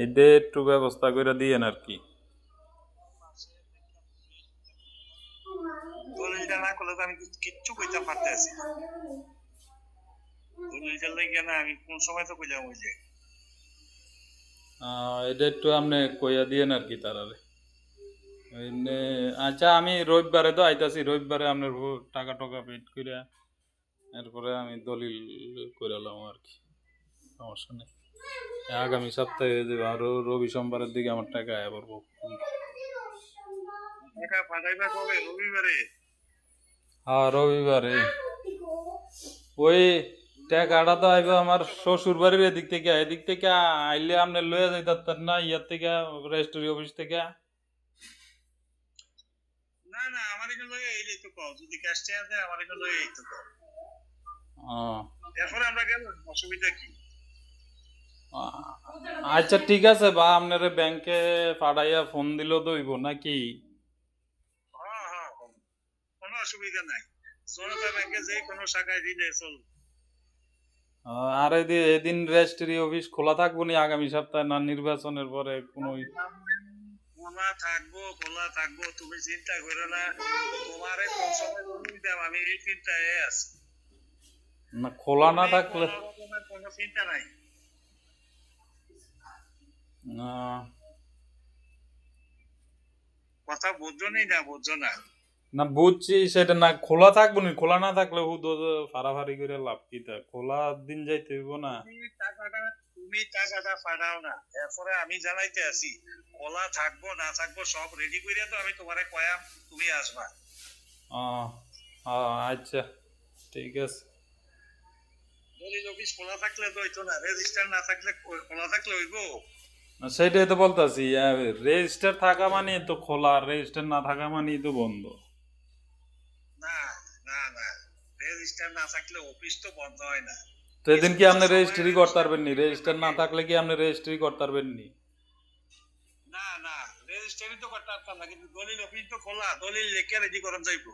এটা একটু ব্যবস্থা করে দিয়েন আর কি। দলিলটা না করলে তো আমি কিচ্ছু কইতে পারতেছি না। দলিলটা লাগে না, আমি কোন সময় তো কইলাম ওই যে এটা একটু আপনি কইয়া দিয়েন আর কি তারারে। এমনি আচ্ছা, আমি রবিবারে তো আইতাছি, রবিবারে আপনার টাকা টাকা পেড করে এরপরে আমি দলিল কইরালাম আর কি, সমস্যা নেই। আগামী সপ্তাহে যে আরো রবি সোমবারের দিকে আমার টাকা আয়া পড়বো। টাকা পাঠাইবা কবে? রবিবারে? হ্যাঁ রবিবারে। ওই টাকাটা তো আইব আমার শ্বশুর বাড়ির এদিক থেকে আইলে আপনি লয়ে যাইতার না ইয়ার থেকে, রেজিস্ট্রি অফিস থেকে। না না, আমার এখানে লয়ে এইলেই তো কও, যদি ক্যাশ টাকা দেয় আমার এখানে লয়ে এই তো কও। এরপরে আমরা গেলাম, অসুবিধা কি? আচ্ছা ঠিক আছে, বা আপনার ব্যাংকে পাঠাইয়া ফোন দিলেও তো হইব নাকি? হ্যাঁ হ্যাঁ, কোনো অসুবিধা নাই। জনতা ব্যাংকে যে কোনো শাখায় দিলে চল। আর এদিন রেজিস্ট্রি অফিস খোলা থাকবো নি আগামী সপ্তাহে, না নির্বাচনের পরে কোনো? খোলা থাকবো, তুমি চিন্তা করো না। তোমারে কোন সময় দাম আমি এই চিন্তায় আছি। না খোলা না থাকলে? কোনো চিন্তা নাই। কথা বুঝছো না, বুঝছো না? না বুঝছি সেটা, না খোলা থাকবো নি, খোলা না থাকলে ফাড়াফাড়ি করে লাভ কি? তা খোলা দিন যাইতে হইব না? তুমি টাকাটা পাঠাও না, এরপরে আমি জানাইতে আছি। খোলা থাকবো না থাকবো সব রেডি করে তো আমি তোমারে কয়াম, তুমি আসবা। আচ্ছা ঠিক আছে। দলিল অফিস খোলা থাকলে তো হইতো না, রেজিস্টার না থাকলে, খোলা থাকলে হইব? সেটাই তো বলতেছি, রেজিস্টার থাকা মানে তো খোলা, রেজিস্টার না থাকা মানে তো বন্ধ। না না না, রেজিস্টার না থাকলে অফিস তো বন্ধ হয় না। তো এদিন কি আপনি রেজিস্ট্রি করতে পারবেন নি? রেজিস্টার না থাকলে কি আপনি রেজিস্ট্রি করতে পারবেন নি? না না, রেজিস্টারই তো করতে পারতাম না, কিন্তু দলিল অফিস তো খোলা, দলিল লেখা রেডি করা যাইব।